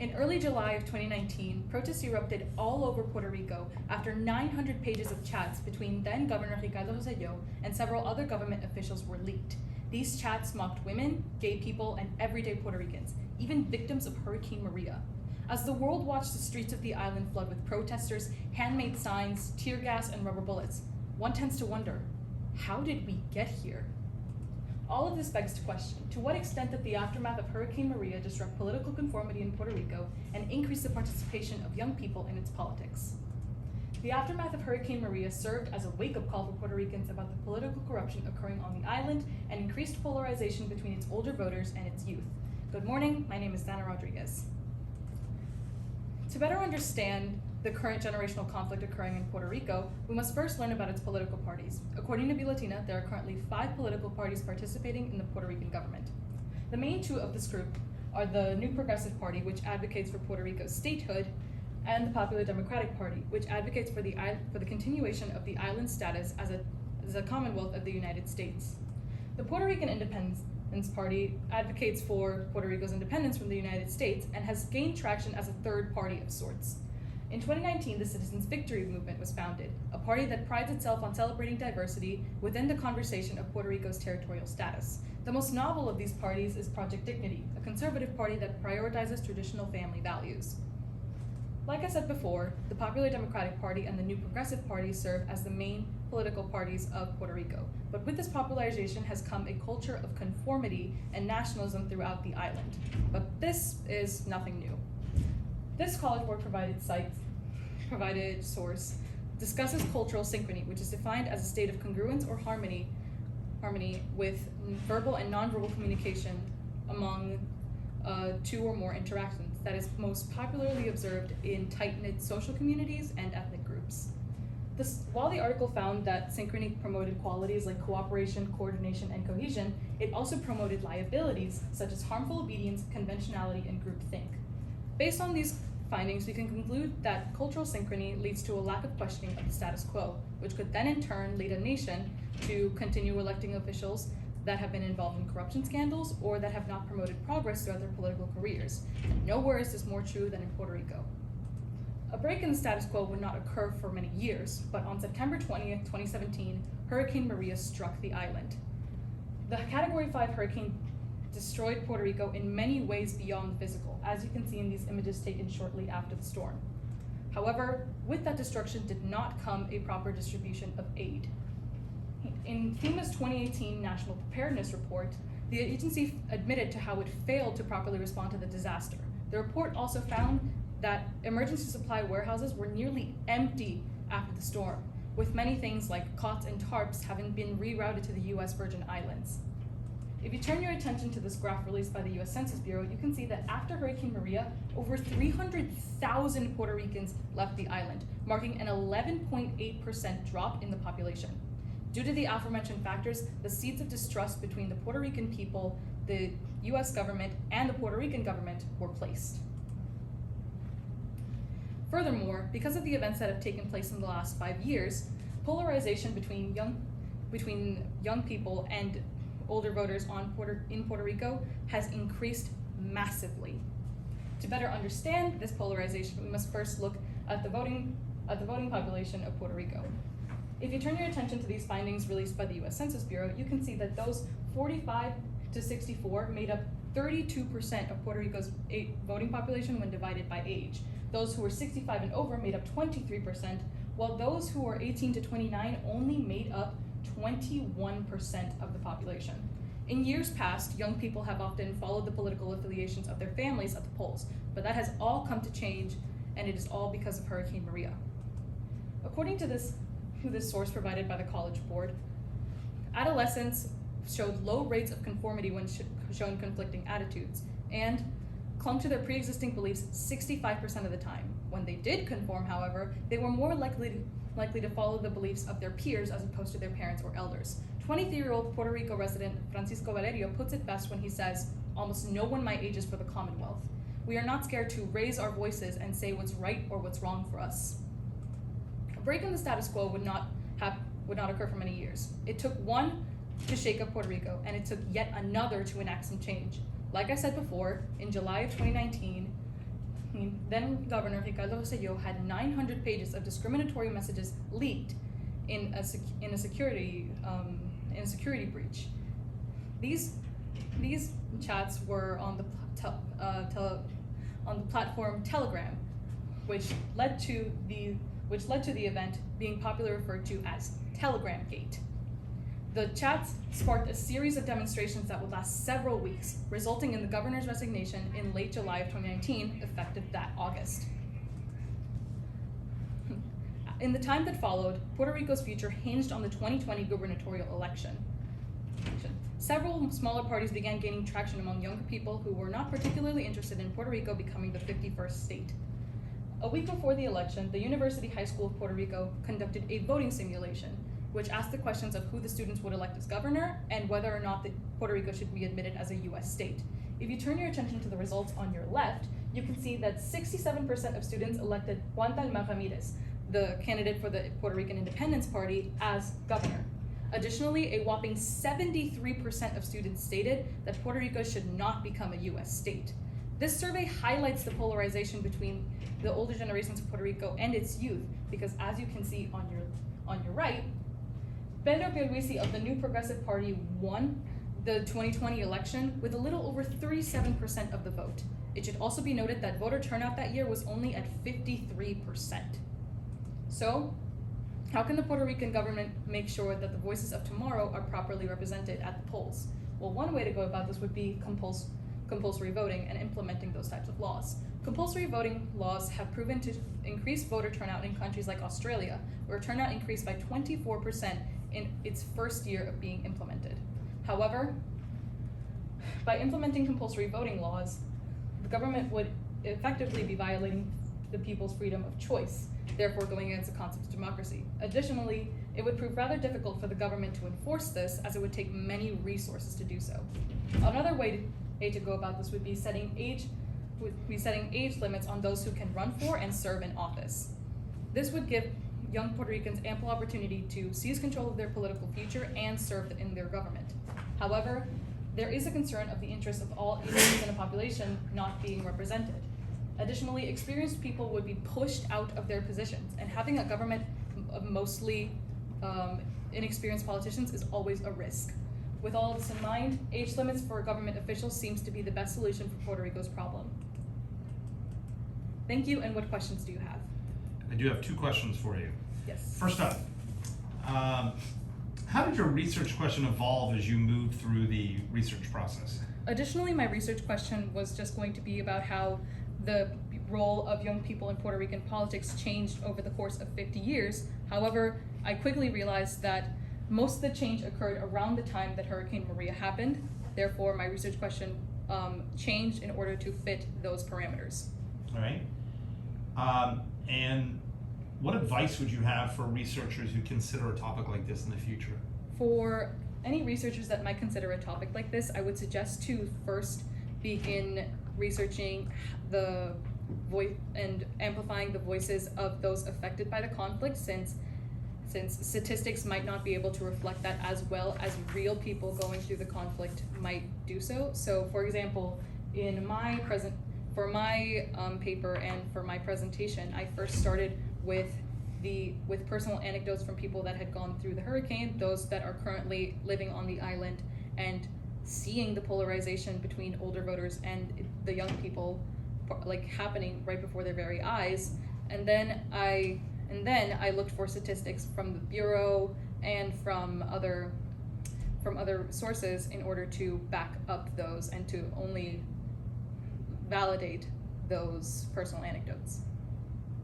In early July of 2019, protests erupted all over Puerto Rico after 900 pages of chats between then Governor Ricardo Rosselló and several other government officials were leaked. These chats mocked women, gay people, and everyday Puerto Ricans, even victims of Hurricane Maria. As the world watched the streets of the island flood with protesters, handmade signs, tear gas, and rubber bullets, one tends to wonder, how did we get here? All of this begs to question, to what extent did the aftermath of Hurricane Maria disrupt political conformity in Puerto Rico and increase the participation of young people in its politics? The aftermath of Hurricane Maria served as a wake-up call for Puerto Ricans about the political corruption occurring on the island and increased polarization between its older voters and its youth. Good morning, my name is Dana Rodriguez. To better understand the current generational conflict occurring in Puerto Rico, we must first learn about its political parties. According to Bilatina, there are currently 5 political parties participating in the Puerto Rican government. The main 2 of this group are the New Progressive Party, which advocates for Puerto Rico's statehood, and the Popular Democratic Party, which advocates for the continuation of the island's status as a Commonwealth of the United States. The Puerto Rican Independence Party advocates for Puerto Rico's independence from the United States and has gained traction as a third party of sorts. In 2019, the Citizens' Victory Movement was founded, a party that prides itself on celebrating diversity within the conversation of Puerto Rico's territorial status. The most novel of these parties is Project Dignity, a conservative party that prioritizes traditional family values. Like I said before, the Popular Democratic Party and the New Progressive Party serve as the main political parties of Puerto Rico. But with this popularization has come a culture of conformity and nationalism throughout the island. But this is nothing new. This College Board provided source discusses cultural synchrony, which is defined as a state of congruence or harmony with verbal and nonverbal communication among 2 or more interactions that is most popularly observed in tight-knit social communities and ethnic groups. While the article found that synchrony promoted qualities like cooperation, coordination, and cohesion, it also promoted liabilities such as harmful obedience, conventionality, and groupthink. Based on these findings, we can conclude that cultural synchrony leads to a lack of questioning of the status quo, which could then in turn lead a nation to continue electing officials that have been involved in corruption scandals or that have not promoted progress throughout their political careers. Nowhere is this more true than in Puerto Rico. A break in the status quo would not occur for many years, but on September 20th, 2017, Hurricane Maria struck the island. The Category 5 hurricane destroyed Puerto Rico in many ways beyond the physical, as you can see in these images taken shortly after the storm. However, with that destruction did not come a proper distribution of aid. In FEMA's 2018 National Preparedness Report, the agency admitted to how it failed to properly respond to the disaster. The report also found that emergency supply warehouses were nearly empty after the storm, with many things like cots and tarps having been rerouted to the U.S. Virgin Islands. If you turn your attention to this graph released by the U.S. Census Bureau, you can see that after Hurricane Maria, over 300,000 Puerto Ricans left the island, marking an 11.8% drop in the population. Due to the aforementioned factors, the seeds of distrust between the Puerto Rican people, the U.S. government, and the Puerto Rican government were placed. Furthermore, because of the events that have taken place in the last 5 years, polarization between young people and older voters in Puerto Rico has increased massively. To better understand this polarization, we must first look at the voting population of Puerto Rico. If you turn your attention to these findings released by the U.S. Census Bureau, you can see that those 45 to 64 made up 32% of Puerto Rico's voting population when divided by age. Those who were 65 and over made up 23%, while those who were 18 to 29 only made up 21% of the population. In years past, young people have often followed the political affiliations of their families at the polls, but that has all come to change, and it is all because of Hurricane Maria. According to this source provided by the College Board, adolescents showed low rates of conformity when showing conflicting attitudes, and clung to their pre-existing beliefs 65% of the time. When they did conform, however, they were more likely to follow the beliefs of their peers as opposed to their parents or elders. 23-year-old Puerto Rico resident Francisco Valerio puts it best when he says, "Almost no one my age is for the Commonwealth. We are not scared to raise our voices and say what's right or what's wrong for us." A break in the status quo would not occur for many years. It took one to shake up Puerto Rico, and it took yet another to enact some change. Like I said before, in July of 2019, then Governor Ricardo Rosselló had 900 pages of discriminatory messages leaked in a security breach. These chats were on the platform Telegram, which led to the event being popularly referred to as Telegram Gate. The chats sparked a series of demonstrations that would last several weeks, resulting in the governor's resignation in late July of 2019, effective that August. In the time that followed, Puerto Rico's future hinged on the 2020 gubernatorial election. Several smaller parties began gaining traction among younger people who were not particularly interested in Puerto Rico becoming the 51st state. A week before the election, the University High School of Puerto Rico conducted a voting simulation, which asked the questions of who the students would elect as governor and whether or not Puerto Rico should be admitted as a US state. If you turn your attention to the results on your left, you can see that 67% of students elected Juan Dalmau Ramirez, the candidate for the Puerto Rican Independence Party, as governor. Additionally, a whopping 73% of students stated that Puerto Rico should not become a US state. This survey highlights the polarization between the older generations of Puerto Rico and its youth, because as you can see on your right, Pedro Pierluisi of the New Progressive Party won the 2020 election with a little over 37% of the vote. It should also be noted that voter turnout that year was only at 53%. So, how can the Puerto Rican government make sure that the voices of tomorrow are properly represented at the polls? Well, one way to go about this would be compulsory voting and implementing those types of laws. Compulsory voting laws have proven to increase voter turnout in countries like Australia, where turnout increased by 24% in its first year of being implemented. However, by implementing compulsory voting laws, the government would effectively be violating the people's freedom of choice, therefore going against the concept of democracy. Additionally, it would prove rather difficult for the government to enforce this, as it would take many resources to do so. Another way to go about this would be setting age limits on those who can run for and serve in office. This would give young Puerto Ricans ample opportunity to seize control of their political future and serve in their government. However, there is a concern of the interests of all ages in a population not being represented. Additionally, experienced people would be pushed out of their positions, and having a government of mostly inexperienced politicians is always a risk. With all of this in mind, age limits for government officials seems to be the best solution for Puerto Rico's problem. Thank you, and what questions do you have? I do have two questions for you. Yes. First up, how did your research question evolve as you moved through the research process? Additionally, my research question was just going to be about how the role of young people in Puerto Rican politics changed over the course of 50 years. However, I quickly realized that most of the change occurred around the time that Hurricane Maria happened. Therefore, my research question changed in order to fit those parameters. All right. And what advice would you have for researchers who consider a topic like this in the future? For any researchers that might consider a topic like this, I would suggest to first begin researching the voice and amplifying the voices of those affected by the conflict, since statistics might not be able to reflect that as well as real people going through the conflict might do so. So, for example, for my paper and for my presentation, I first started with personal anecdotes from people that had gone through the hurricane, those that are currently living on the island, and seeing the polarization between older voters and the young people like happening right before their very eyes. And then I looked for statistics from the Bureau and from other sources in order to back up those and to only validate those personal anecdotes.